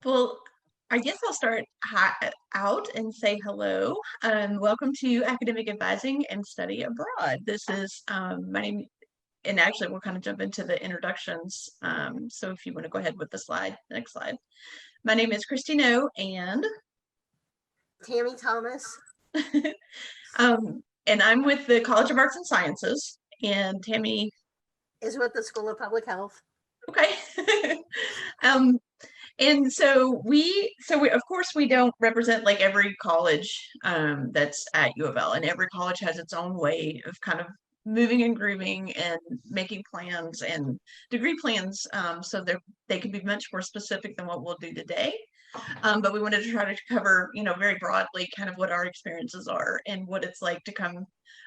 Well, I guess I'll start out and say hello. Welcome to Academic Advising and Study Abroad. This is my name, and actually we'll kind of jump into the introductions. So if you want to go ahead with the next slide. My name is Christy and Tammi Thomas. And I'm with the College of Arts and Sciences, and Tammi is with the School of Public Health. Okay. And so we of course we don't represent like every college that's at UofL, and every college has its own way of kind of moving and grooving and making plans and degree plans, so they can be much more specific than what we'll do today. But we wanted to try to cover, very broadly kind of what our experiences are and what it's like to come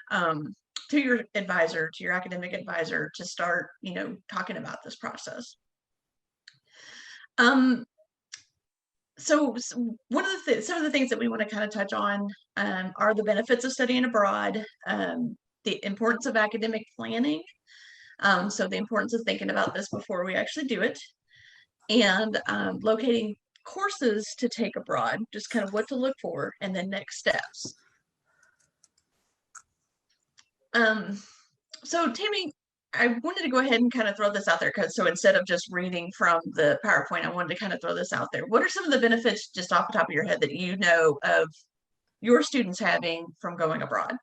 to your advisor, to your academic advisor, to start, talking about this process. So one of some of the things that we want to kind of touch on are the benefits of studying abroad, the importance of academic planning, so the importance of thinking about this before we actually do it, and locating courses to take abroad, just kind of what to look for, and then next steps. So Tammi, I wanted to go ahead and kind of throw this out there, so instead of just reading from the PowerPoint, I wanted to kind of throw this out there. What are some of the benefits, just off the top of your head, that you know of your students having from going abroad?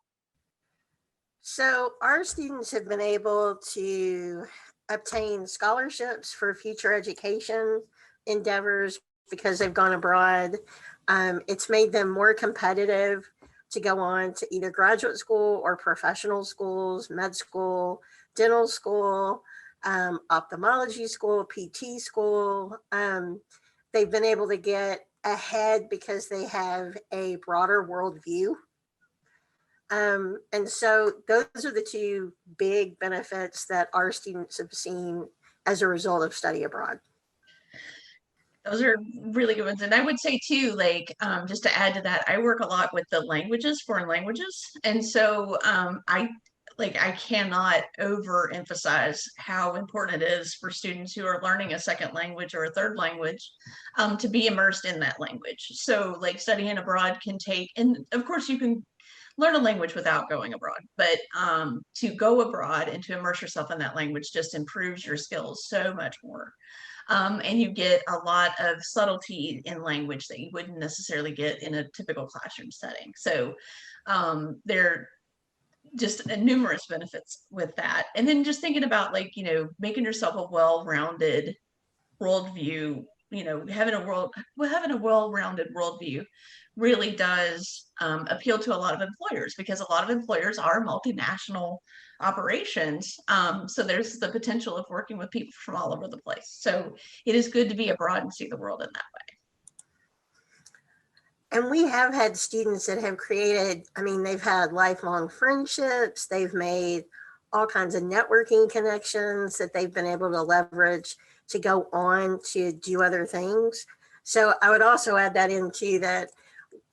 So our students have been able to obtain scholarships for future education endeavors because they've gone abroad. It's made them more competitive to go on to either graduate school or professional schools, med school, dental school, ophthalmology school, PT school. They've been able to get ahead because they have a broader worldview. And so those are the two big benefits that our students have seen as a result of study abroad. Those are really good ones. And I would say too, like, just to add to that, I work a lot with the languages, foreign languages. And so I cannot overemphasize how important it is for students who are learning a second language or a third language to be immersed in that language. So like studying abroad can take, and of course you can learn a language without going abroad, but to go abroad and to immerse yourself in that language just improves your skills so much more. And you get a lot of subtlety in language that you wouldn't necessarily get in a typical classroom setting. So there are just numerous benefits with that. And then just thinking about, like, making yourself a well-rounded worldview, having a well-rounded worldview really does appeal to a lot of employers, because a lot of employers are multinational operations. So there's the potential of working with people from all over the place. So it is good to be abroad and see the world in that way. And we have had students that have created, they've had lifelong friendships. They've made all kinds of networking connections that they've been able to leverage to go on to do other things. So I would also add that into that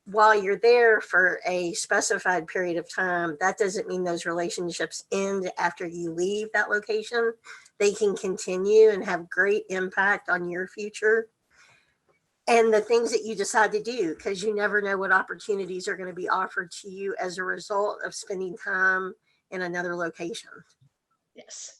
while you're there for a specified period of time, that doesn't mean those relationships end after you leave that location. They can continue and have great impact on your future and the things that you decide to do, because you never know what opportunities are going to be offered to you as a result of spending time in another location. Yes.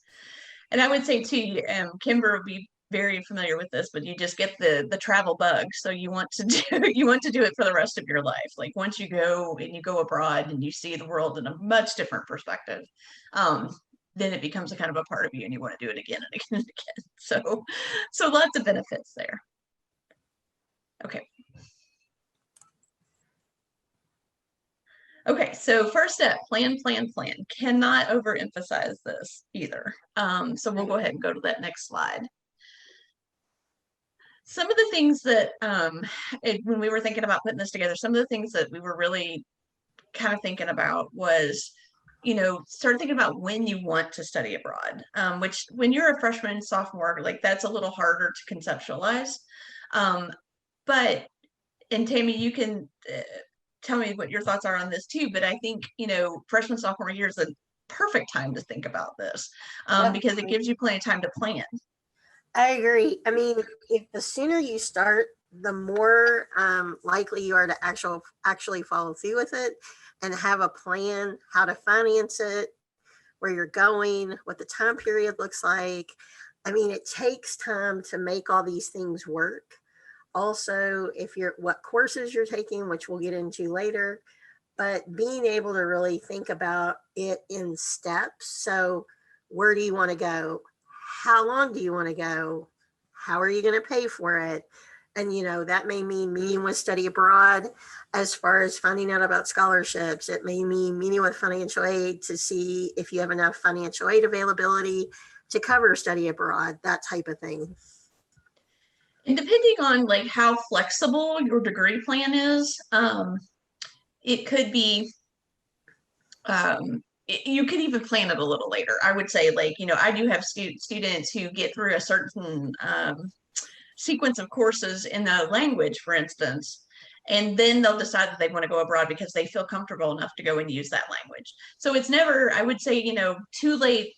And I would say too, Kimber would be very familiar with this, but you just get the travel bug. So you want to do it for the rest of your life. Like once you go and you go abroad and you see the world in a much different perspective, then it becomes a kind of a part of you and you want to do it again and again and again. So lots of benefits there. Okay. Okay, so first step, plan. Cannot overemphasize this either. So we'll go ahead and go to that next slide. Some of the things that, when we were thinking about putting this together, some of the things that we were really kind of thinking about was, start thinking about when you want to study abroad, which when you're a freshman, sophomore, like that's a little harder to conceptualize. But, and Tammi, you can tell me what your thoughts are on this too, but I think, freshman, sophomore year is a perfect time to think about this because it gives you plenty of time to plan. I agree. If the sooner you start, the more likely you are to actually follow through with it and have a plan how to finance it, where you're going, what the time period looks like. I mean, it takes time to make all these things work. Also, if you're what courses you're taking, which we'll get into later, but being able to really think about it in steps. So, where do you want to go? How long do you want to go? How are you going to pay for it? And, that may mean meeting with study abroad as far as finding out about scholarships. It may mean meeting with financial aid to see if you have enough financial aid availability to cover study abroad, that type of thing. And depending on like how flexible your degree plan is, it could be you could even plan it a little later. I would say, like, I do have students who get through a certain sequence of courses in the language, for instance, and then they'll decide that they want to go abroad because they feel comfortable enough to go and use that language. So it's never, I would say, too late.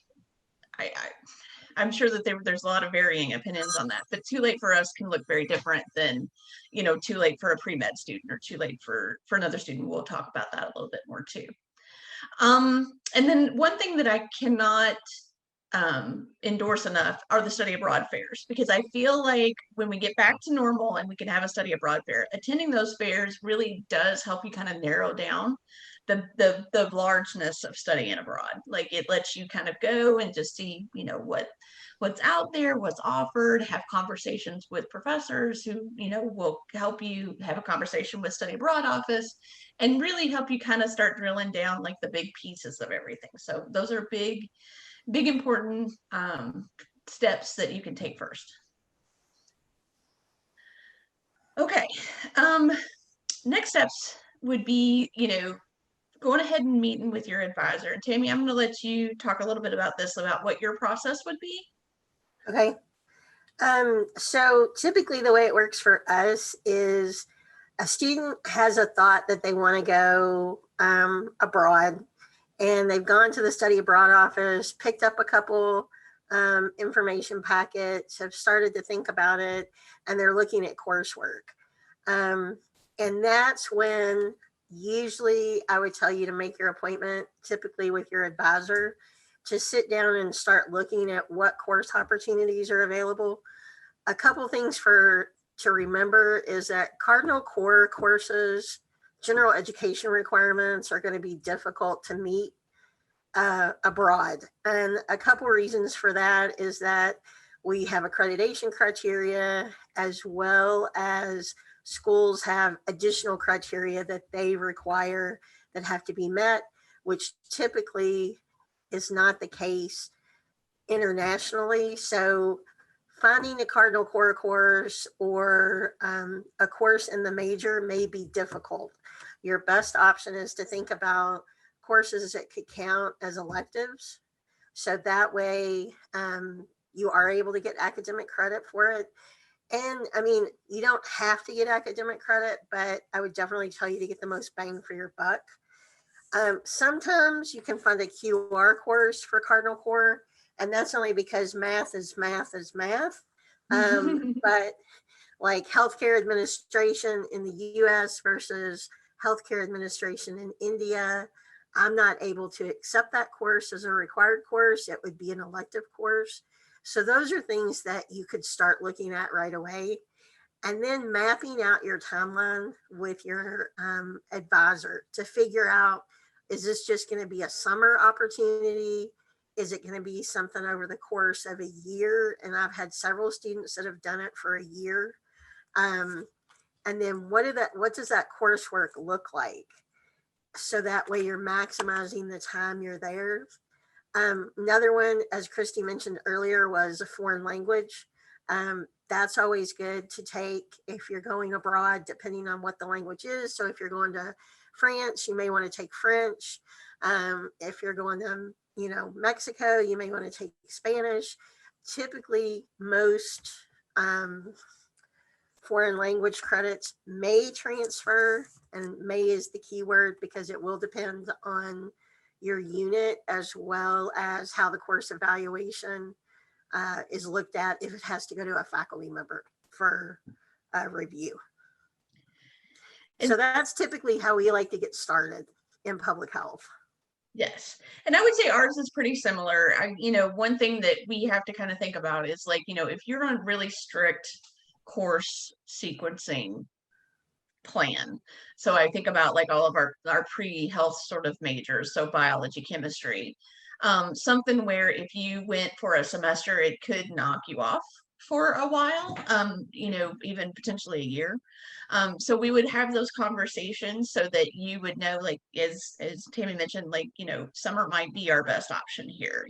I'm sure that there's a lot of varying opinions on that, but too late for us can look very different than, too late for a pre-med student or too late for another student. We'll talk about that a little bit more too. And then one thing that I cannot endorse enough are the study abroad fairs, because I feel like when we get back to normal and we can have a study abroad fair, attending those fairs really does help you kind of narrow down the largeness of studying abroad. Like, it lets you kind of go and just see, what's out there, what's offered, have conversations with professors who, will help you have a conversation with study abroad office and really help you kind of start drilling down like the big pieces of everything. So those are big important steps that you can take first. Okay. Next steps would be, going ahead and meeting with your advisor. And Tammi, I'm going to let you talk a little bit about this, about what your process would be. Okay. So typically the way it works for us is a student has a thought that they want to go abroad, and they've gone to the study abroad office, picked up a couple information packets, have started to think about it, and they're looking at coursework. And that's when usually I would tell you to make your appointment, typically with your advisor, to sit down and start looking at what course opportunities are available. A couple things to remember is that Cardinal Core courses, general education requirements are going to be difficult to meet abroad. And a couple reasons for that is that we have accreditation criteria, as well as schools have additional criteria that they require that have to be met, which typically is not the case internationally. So finding a Cardinal Core course or a course in the major may be difficult. Your best option is to think about courses that could count as electives. So that way you are able to get academic credit for it. And I mean, you don't have to get academic credit, but I would definitely tell you to get the most bang for your buck. Sometimes you can find a QR course for Cardinal Core, and that's only because math is math is math. But like healthcare administration in the US versus healthcare administration in India, I'm not able to accept that course as a required course. It would be an elective course. So those are things that you could start looking at right away. And then mapping out your timeline with your advisor to figure out, is this just going to be a summer opportunity? Is it going to be something over the course of a year? And I've had several students that have done it for a year. And then what does that coursework look like? So that way you're maximizing the time you're there. Another one, as Christy mentioned earlier, was a foreign language. That's always good to take if you're going abroad, depending on what the language is. So if you're going to France, you may want to take French. If you're going to, Mexico, you may want to take Spanish. Typically, most foreign language credits may transfer, and may is the key word because it will depend on your unit as well as how the course evaluation is looked at, if it has to go to a faculty member for review. And So that's typically how we like to get started in public health. yes. And I would say ours is pretty similar. One thing that we have to kind of think about is like, if you're on really strict course sequencing plan. So I think about like all of our pre-health sort of majors, so biology, chemistry, something where if you went for a semester, it could knock you off for a while, even potentially a year. So we would have those conversations so that you would know, like as Tammi mentioned, like, summer might be our best option here,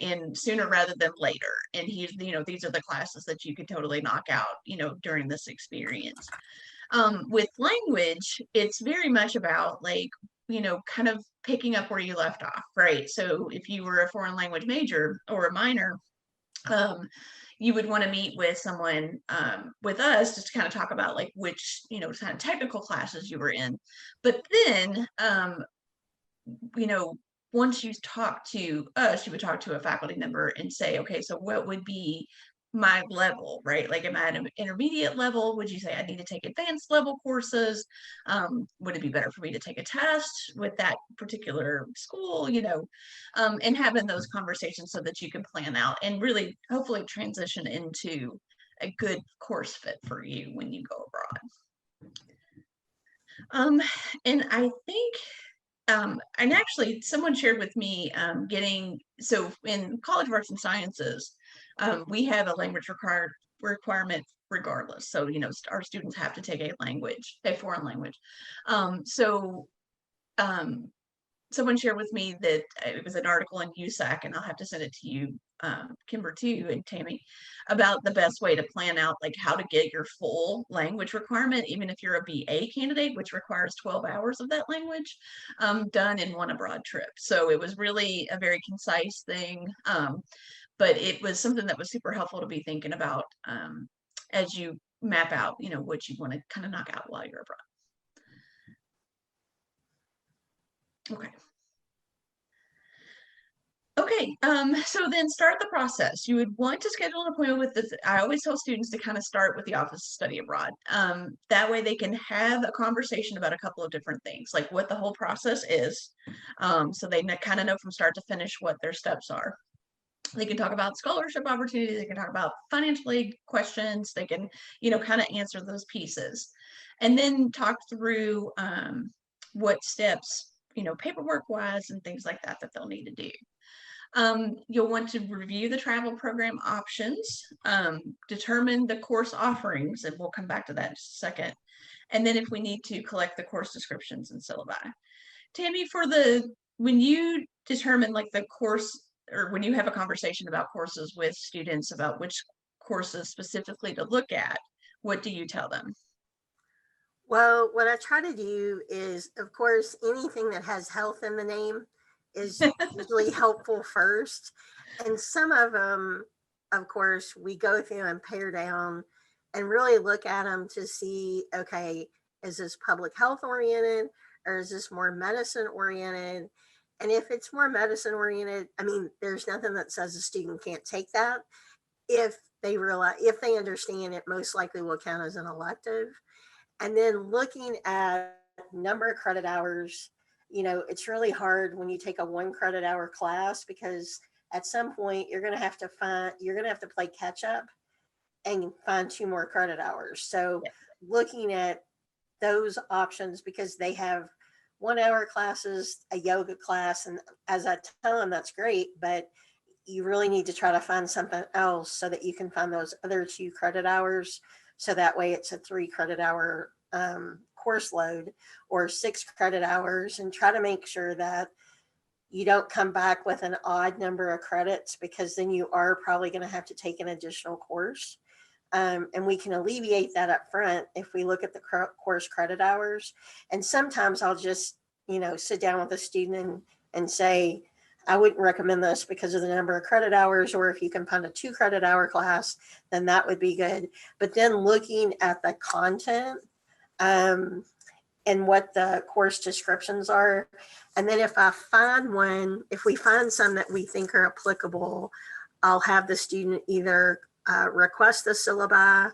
and sooner rather than later. And these are the classes that you could totally knock out, during this experience. With language, it's very much about like, kind of picking up where you left off, right? So if you were a foreign language major or a minor, you would want to meet with someone, with us, just to kind of talk about like which, kind of technical classes you were in. But then, once you talk to us, you would talk to a faculty member and say, okay, so what would be my level, right? Like, am I at an intermediate level? Would you say I need to take advanced level courses? Would it be better for me to take a test with that particular school, and having those conversations so that you can plan out and really hopefully transition into a good course fit for you when you go abroad. And I think and actually someone shared with me, so in College of Arts and Sciences, we have a language requirement regardless. So, our students have to take a foreign language. So someone shared with me that it was an article in USAC, and I'll have to send it to you, Kimber too, and Tammi, about the best way to plan out like how to get your full language requirement, even if you're a BA candidate, which requires 12 hours of that language, done in one abroad trip. So it was really a very concise thing, but it was something that was super helpful to be thinking about, as you map out, what you want to kind of knock out while you're abroad. Okay. Okay, so then start the process. You would want to schedule an appointment with this. I always tell students to kind of start with the Office of Study Abroad. That way they can have a conversation about a couple of different things, like what the whole process is. So they kind of know from start to finish what their steps are. They can talk about scholarship opportunities. They can talk about financial aid questions. They can, kind of answer those pieces. And then talk through what steps, paperwork wise and things like that they'll need to do. You'll want to review the travel program options, determine the course offerings, and we'll come back to that in just a second. And then if we need to, collect the course descriptions and syllabi. Tammi, when you determine like the course, or when you have a conversation about courses with students about which courses specifically to look at, what do you tell them? Well, what I try to do is, of course, anything that has health in the name is usually helpful first. And some of them, of course, we go through and pare down and really look at them to see, okay, is this public health oriented or is this more medicine oriented? And if it's more medicine oriented, I mean, there's nothing that says a student can't take that. If they understand it, most likely will count as an elective. And then looking at number of credit hours, it's really hard when you take a 1 credit hour class, because at some point you're going to have to play catch up and find 2 more credit hours. So Yeah. looking at those options, because they have 1 hour classes, a yoga class, and as I tell them, that's great, but you really need to try to find something else so that you can find those other 2 credit hours. So that way it's a 3 credit hour course load, or 6 credit hours, and try to make sure that you don't come back with an odd number of credits, because then you are probably going to have to take an additional course. And we can alleviate that up front if we look at the course credit hours. And sometimes I'll just, sit down with a student and say, I wouldn't recommend this because of the number of credit hours, or if you can find a 2 credit hour class, then that would be good. But then looking at the content, and what the course descriptions are. And then if we find some that we think are applicable, I'll have the student either request the syllabi,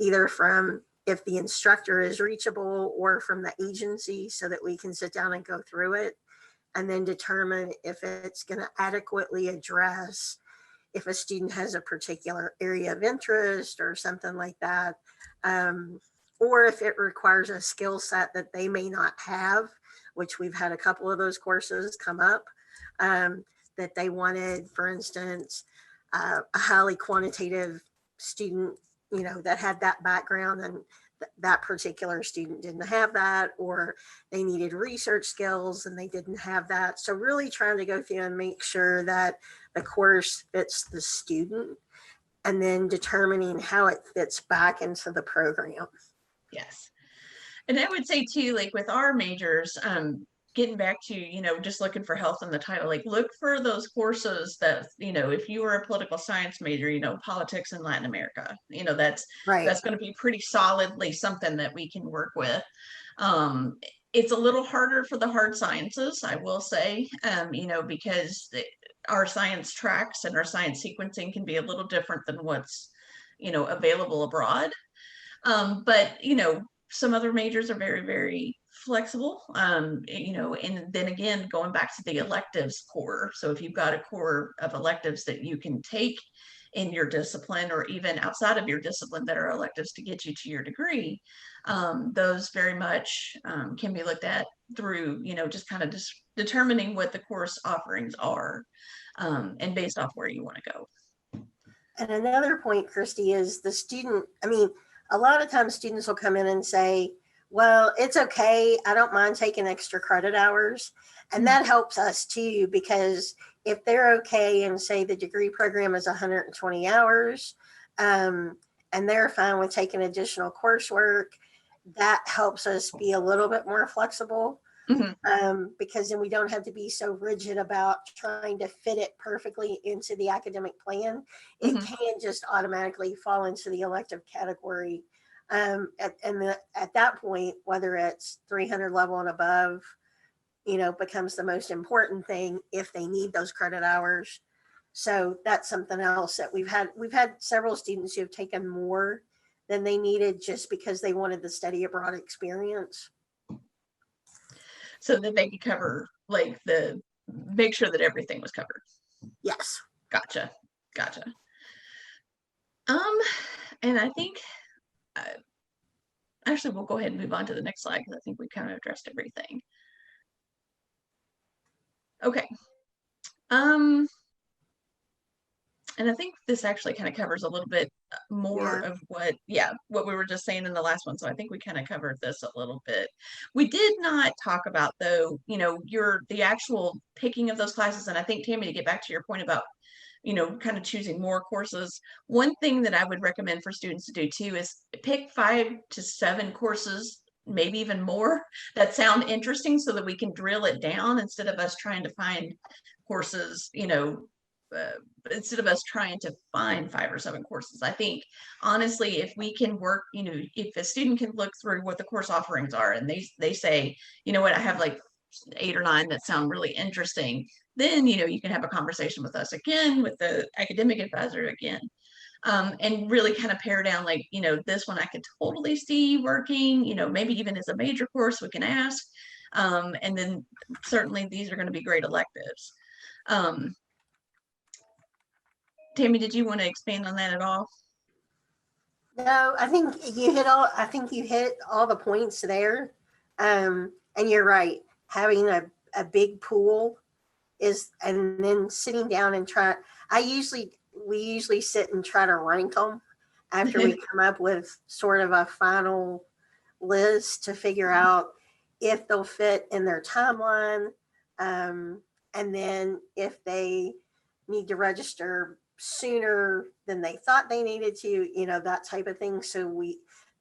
either from if the instructor is reachable or from the agency so that we can sit down and go through it and then determine if it's going to adequately address if a student has a particular area of interest or something like that, or if it requires a skill set that they may not have, which we've had a couple of those courses come up, that they wanted, for instance, a highly quantitative student, that had that background, and that particular student didn't have that, or they needed research skills and they didn't have that. So really trying to go through and make sure that the course fits the student, and then determining how it fits back into the program. Yes. And I would say too, like with our majors, getting back to, just looking for health in the title, like look for those courses that, if you were a political science major, politics in Latin America, that's Right. going to be pretty solidly something that we can work with. It's a little harder for the hard sciences, I will say, because our science tracks and our science sequencing can be a little different than what's, available abroad. But some other majors are very, very flexible. And then again, going back to the electives core. So if you've got a core of electives that you can take in your discipline or even outside of your discipline that are electives to get you to your degree, those very much can be looked at through, just kind of determining what the course offerings are, and based off where you want to go. And another point, Christy, is the student. I mean, a lot of times students will come in and say, well, it's okay. I don't mind taking extra credit hours. And that helps us too, because if they're okay and say the degree program is 120 hours, and they're fine with taking additional coursework, that helps us be a little bit more flexible. Because then we don't have to be so rigid about trying to fit it perfectly into the academic plan. It can just automatically fall into the elective category. And at that point, whether it's 300 level and above, becomes the most important thing if they need those credit hours. So that's something else that we've had several students who have taken more than they needed just because they wanted the study abroad experience. So that they could cover, like, make sure that everything was covered. Yes. Gotcha. And I think, actually, we'll go ahead and move on to the next slide because I think we kind of addressed everything. Okay. And I think this actually kind of covers a little bit more of what we were just saying in the last one. So I think we kind of covered this a little bit. We did not talk about, though, the actual picking of those classes. And I think, Tammi, to get back to your point about, kind of choosing more courses, one thing that I would recommend for students to do too is pick 5 to 7 courses, maybe even more, that sound interesting, so that we can drill it down instead of us trying to find courses, instead of us trying to find 5 or 7 courses. I think, honestly, if we can work, if a student can look through what the course offerings are and they say, what, I have like 8 or 9 that sound really interesting, then, you can have a conversation with us again, with the academic advisor again, and really kind of pare down, like, this one I could totally see working, maybe even as a major course we can ask. And then certainly these are going to be great electives. Tammi, did you want to expand on that at all? No, I think you hit all the points there. And you're right. Having a big pool and then sitting down and we usually sit and try to rank them after we come up with sort of a final list to figure out if they'll fit in their timeline. And then if they need to register sooner than they thought they needed to, that type of thing. So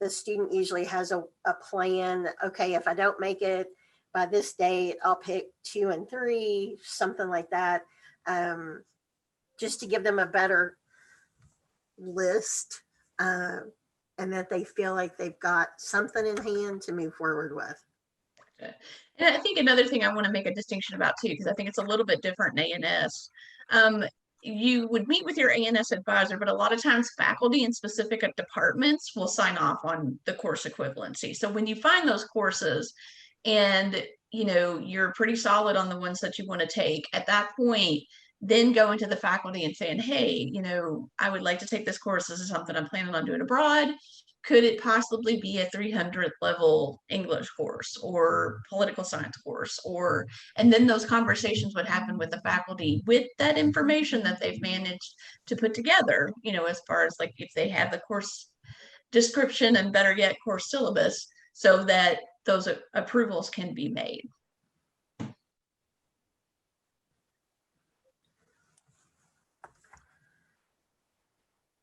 the student usually has a plan. Okay, if I don't make it by this date, I'll pick 2 and 3, something like that, just to give them a better list, and that they feel like they've got something in hand to move forward with. And I think another thing I want to make a distinction about too, because I think it's a little bit different in A&S. you would meet with your ANS advisor, but a lot of times faculty in specific departments will sign off on the course equivalency. So when you find those courses and you're pretty solid on the ones that you want to take, at that point, then going to the faculty and saying, hey, I would like to take this course. This is something I'm planning on doing abroad. Could it possibly be a 300th level English course or political science course? And then those conversations would happen with the faculty with that information that they've managed to put together, as far as like if they have the course description and better yet course syllabus, so that those approvals can be made.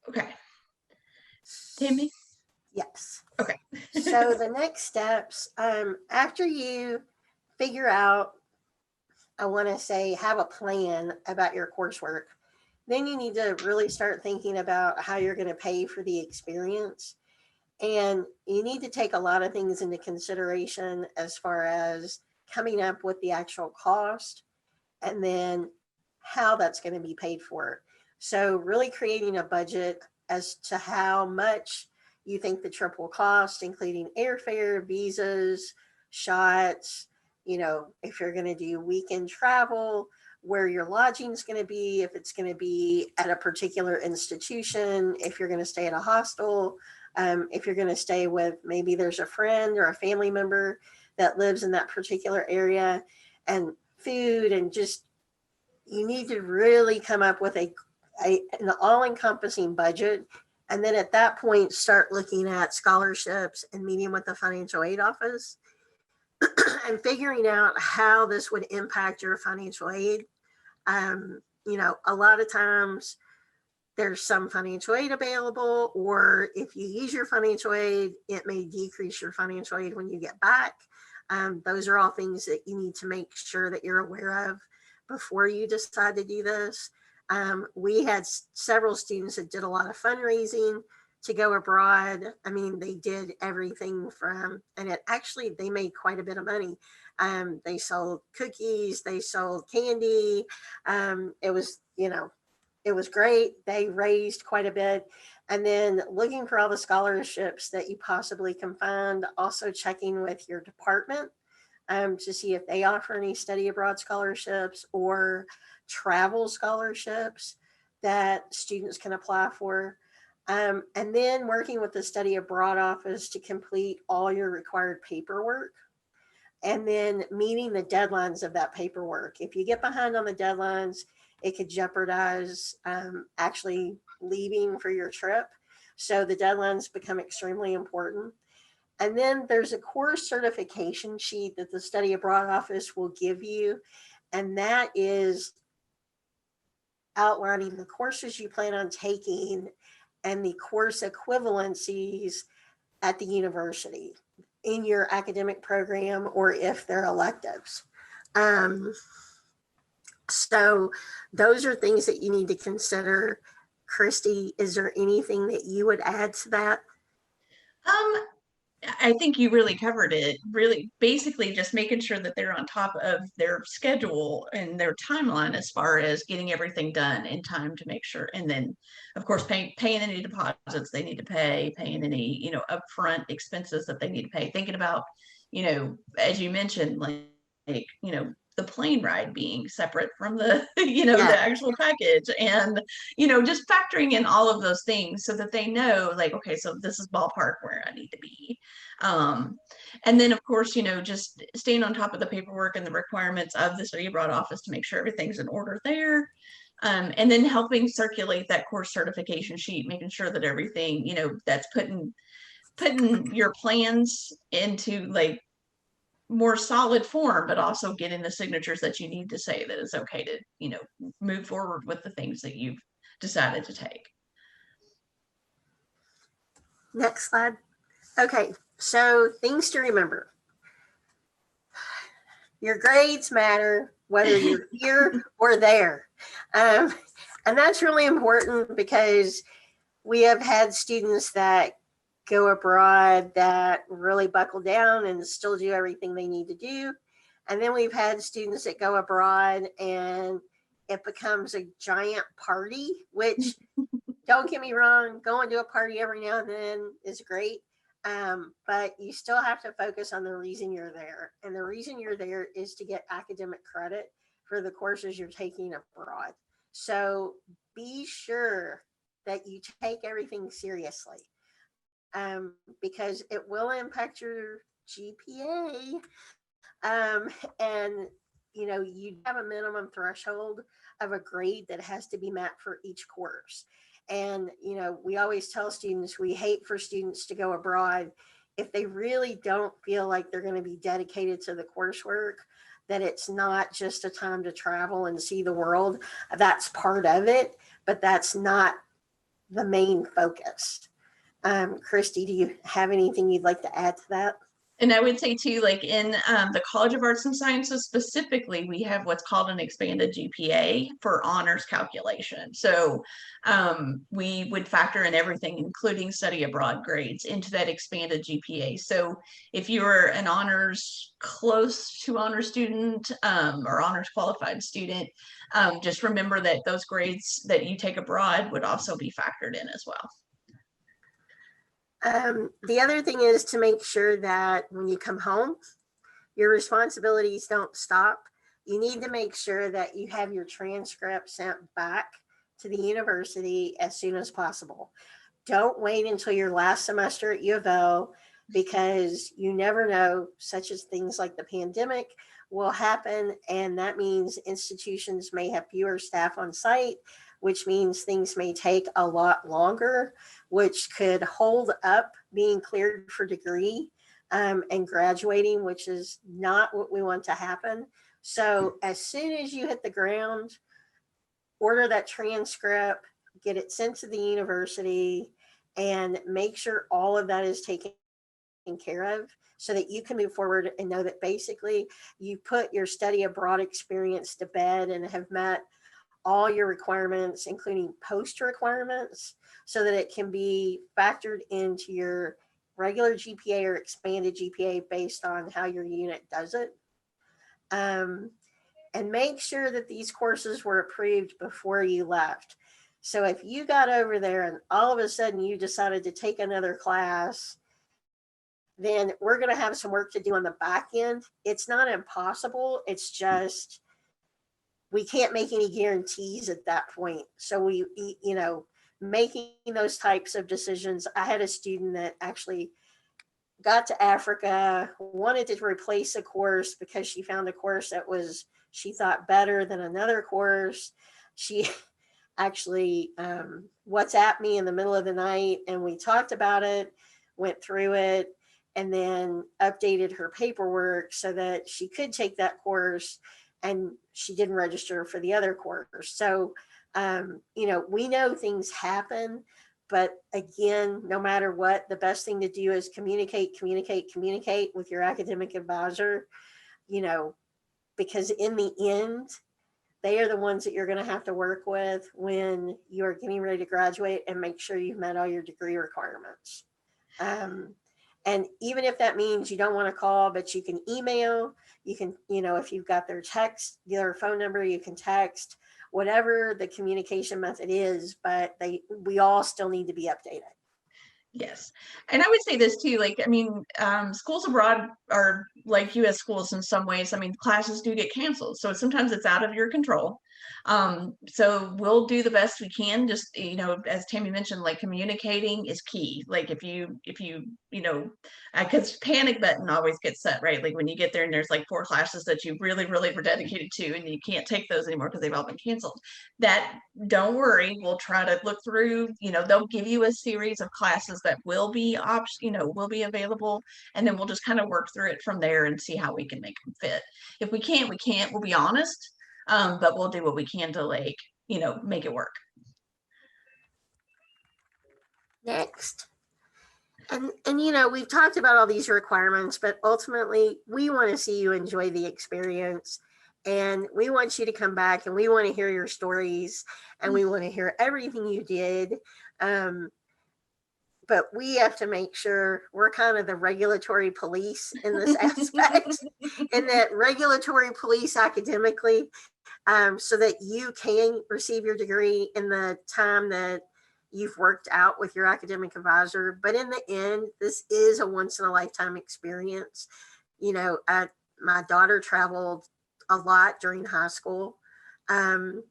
Okay. Tammi? Yes. Okay. So the next steps, after you figure out, I want to say, have a plan about your coursework, then you need to really start thinking about how you're going to pay for the experience. And you need to take a lot of things into consideration as far as coming up with the actual cost and then how that's going to be paid for. So really creating a budget as to how much you think the trip will cost, including airfare, visas, shots, if you're going to do weekend travel, where your lodging is going to be, if it's going to be at a particular institution, if you're going to stay at a hostel, if you're going to stay with, maybe there's a friend or a family member that lives in that particular area, and food, and just, you need to really come up with an all-encompassing budget. And then at that point, start looking at scholarships and meeting with the financial aid office and figuring out how this would impact your financial aid. A lot of times there's some financial aid available, or if you use your financial aid, it may decrease your financial aid when you get back. Those are all things that you need to make sure that you're aware of before you decide to do this. We had several students that did a lot of fundraising to go abroad. I mean, they did everything from, and they made quite a bit of money. They sold cookies, they sold candy. It was great. They raised quite a bit. And then looking for all the scholarships that you possibly can find, also checking with your department to see if they offer any study abroad scholarships or travel scholarships that students can apply for. And then working with the study abroad office to complete all your required paperwork, and then meeting the deadlines of that paperwork. If you get behind on the deadlines, it could jeopardize actually leaving for your trip. So the deadlines become extremely important. And then there's a course certification sheet that the study abroad office will give you. And that is outlining the courses you plan on taking and the course equivalencies at the university in your academic program, or if they're electives. So those are things that you need to consider. Christy, is there anything that you would add to that? I think you really covered it. Really, basically, just making sure that they're on top of their schedule and their timeline as far as getting everything done in time to make sure. And then, of course, paying any deposits they need to pay, paying any upfront expenses that they need to pay. Thinking about, as you mentioned, like the plane ride being separate from the the actual package, and just factoring in all of those things so that they know, like, okay, so this is ballpark where I need to be. And then of course just staying on top of the paperwork and the requirements of the study abroad office to make sure everything's in order there. And then helping circulate that course certification sheet, making sure that everything that's putting your plans into like more solid form, but also getting the signatures that you need to say that it's okay to, move forward with the things that you've decided to take. Next slide. Okay, so things to remember. Your grades matter whether you're here or there. And that's really important because we have had students that go abroad that really buckle down and still do everything they need to do. And then we've had students that go abroad and it becomes a giant party, which don't get me wrong, going to a party every now and then is great. But you still have to focus on the reason you're there. And the reason you're there is to get academic credit for the courses you're taking abroad. So be sure that you take everything seriously, because it will impact your GPA. And you have a minimum threshold of a grade that has to be met for each course. And we always tell students we hate for students to go abroad if they really don't feel like they're going to be dedicated to the coursework, that it's not just a time to travel and see the world. That's part of it, but that's not the main focus. Christy, do you have anything you'd like to add to that? And I would say too, like in the College of Arts and Sciences specifically, we have what's called an expanded GPA for honors calculation. So we would factor in everything, including study abroad grades, into that expanded GPA. So if you're an honors, close to honor student, or honors qualified student, just remember that those grades that you take abroad would also be factored in as well. The other thing is to make sure that when you come home, your responsibilities don't stop. You need to make sure that you have your transcript sent back to the university as soon as possible. Don't wait until your last semester at UofL, because you never know, such as things like the pandemic will happen. And that means institutions may have fewer staff on site, which means things may take a lot longer, which could hold up being cleared for degree and graduating, which is not what we want to happen. So as soon as you hit the ground, order that transcript, get it sent to the university, and make sure all of that is taken care of so that you can move forward and know that basically you put your study abroad experience to bed and have met all your requirements, including post requirements, so that it can be factored into your regular GPA or expanded GPA based on how your unit does it. And make sure that these courses were approved before you left. So if you got over there and all of a sudden you decided to take another class, then we're going to have some work to do on the back end. It's not impossible. It's just we can't make any guarantees at that point. So making those types of decisions. I had a student that actually got to Africa, wanted to replace a course because she found a course that was, she thought, better than another course. She actually WhatsApped me in the middle of the night and we talked about it, went through it, and then updated her paperwork so that she could take that course, and she didn't register for the other course. So, we know things happen, but again, no matter what, the best thing to do is communicate with your academic advisor, because in the end, they are the ones that you're going to have to work with when you're getting ready to graduate and make sure you've met all your degree requirements. And even if that means you don't want to call, but you can email, you can, if you've got their phone number, you can text, whatever the communication method is, but we all still need to be updated. Yes. And I would say this too, schools abroad are like US schools in some ways. Classes do get canceled. So sometimes it's out of your control. So we'll do the best we can. Just, as Tammi mentioned, like communicating is key. Like if you, because panic button always gets set, right? Like when you get there and there's like 4 classes that you really, really were dedicated to, and you can't take those anymore because they've all been canceled. Don't worry, we'll try to look through, they'll give you a series of classes that will be will be available, and then we'll just kind of work through it from there and see how we can make them fit. If we can't, we'll be honest, but we'll do what we can to make it work. Next. And we've talked about all these requirements, but ultimately we want to see you enjoy the experience, and we want you to come back, and we want to hear your stories, and we want to hear everything you did. But we have to make sure we're kind of the regulatory police in this aspect, and that regulatory police academically so that you can receive your degree in the time that you've worked out with your academic advisor. But in the end, this is a once in a lifetime experience. You know, my daughter traveled a lot during high school. Um,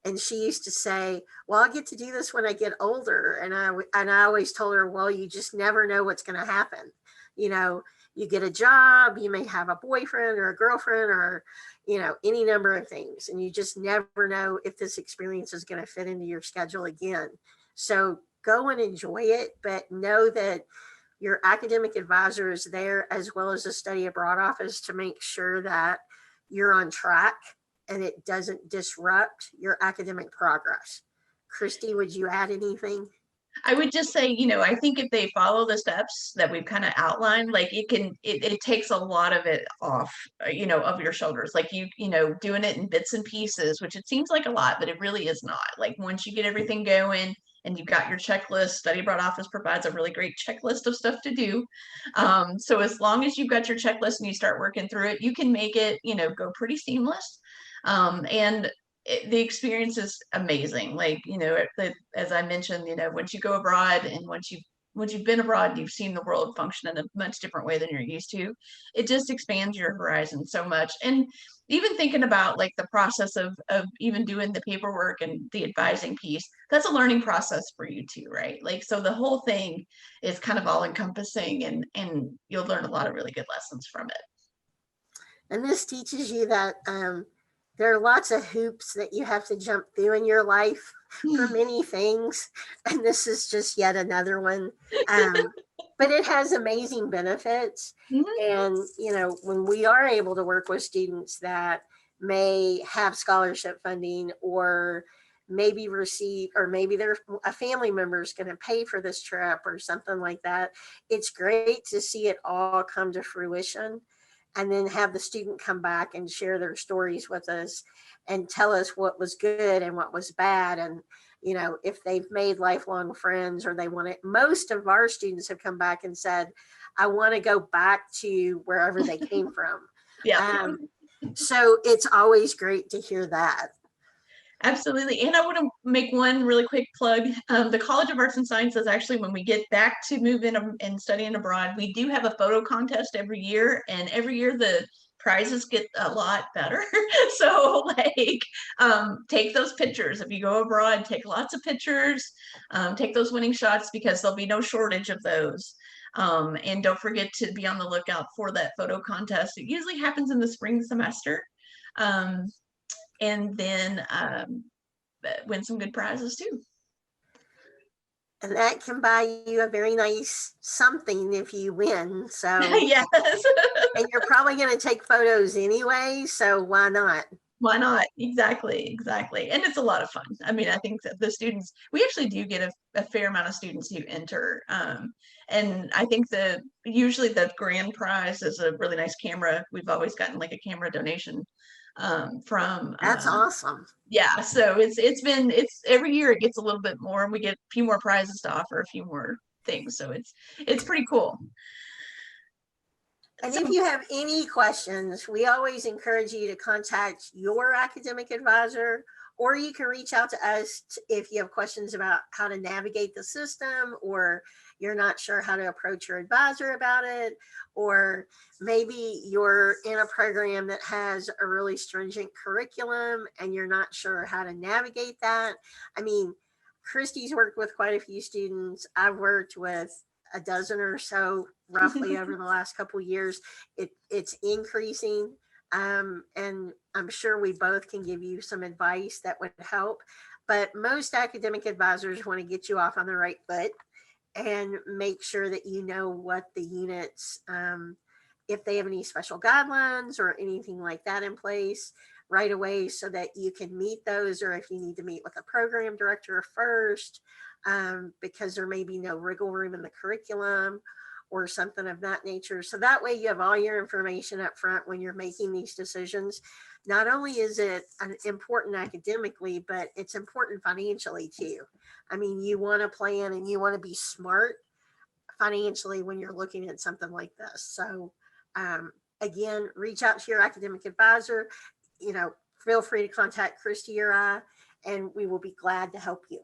and she used to say, well, I'll get to do this when I get older. And I always told her, well, you just never know what's going to happen. You know, you get a job, you may have a boyfriend or a girlfriend or, you know, any number of things. And you just never know if this experience is going to fit into your schedule again. So go and enjoy it, but know that your academic advisor is there as well as the study abroad office to make sure that you're on track and it doesn't disrupt your academic progress. Christy, would you add anything? I would just say, you know, I think if they follow the steps that we've kind of outlined, like it takes a lot of it off, you know, of your shoulders. Like you know, doing it in bits and pieces, which it seems like a lot, but it really is not. Like once you get everything going and you've got your checklist, Study Abroad Office provides a really great checklist of stuff to do. So as long as you've got your checklist and you start working through it, you can make it, you know, go pretty seamless. And the experience is amazing. Like, you know, as I mentioned, you know, once you go abroad and once you've been abroad, you've seen the world function in a much different way than you're used to. It just expands your horizon so much. And even thinking about like the process of even doing the paperwork and the advising piece, that's a learning process for you too, right? Like, so the whole thing is kind of all encompassing, and you'll learn a lot of really good lessons from it. And this teaches you that there are lots of hoops that you have to jump through in your life for many things. And this is just yet another one. But it has amazing benefits. Mhm. And, you know, when we are able to work with students that may have scholarship funding or maybe receive, or maybe their a family member is going to pay for this trip or something like that, it's great to see it all come to fruition and then have the student come back and share their stories with us and tell us what was good and what was bad. And, you know, if they've made lifelong friends or they want to, most of our students have come back and said, I want to go back to wherever they came from. Yeah. Um, so it's always great to hear that. Absolutely. And I want to make one really quick plug. The College of Arts and Sciences, actually, when we get back to moving and studying abroad, we do have a photo contest every year. And every year the prizes get a lot better. So, like, take those pictures. If you go abroad, take lots of pictures, take those winning shots because there'll be no shortage of those. And don't forget to be on the lookout for that photo contest. It usually happens in the spring semester. Um, and then win some good prizes too. And that can buy you a very nice something if you win. So, Yes. and you're probably going to take photos anyway. So why not? Why not? Exactly, exactly. And it's a lot of fun. I mean, I think that the students, we actually do get a fair amount of students who enter. And I think usually the grand prize is a really nice camera. We've always gotten like a camera donation from That's awesome. yeah, so it's every year it gets a little bit more and we get a few more prizes to offer, a few more things. So it's pretty cool. And So if you have any questions, we always encourage you to contact your academic advisor, or you can reach out to us if you have questions about how to navigate the system, or you're not sure how to approach your advisor about it, or maybe you're in a program that has a really stringent curriculum and you're not sure how to navigate that. I mean, Christy's worked with quite a few students. I've worked with a dozen or so roughly over the last couple of years. It's increasing. And I'm sure we both can give you some advice that would help. But most academic advisors want to get you off on the right foot and make sure that you know what the units, if they have any special guidelines or anything like that in place right away so that you can meet those, or if you need to meet with a program director first, because there may be no wiggle room in the curriculum or something of that nature. So that way you have all your information up front when you're making these decisions. Not only is it important academically, but it's important financially too. I mean, you want to plan and you want to be smart financially when you're looking at something like this. So again, reach out to your academic advisor. You know, feel free to contact Christy or I, and we will be glad to help you.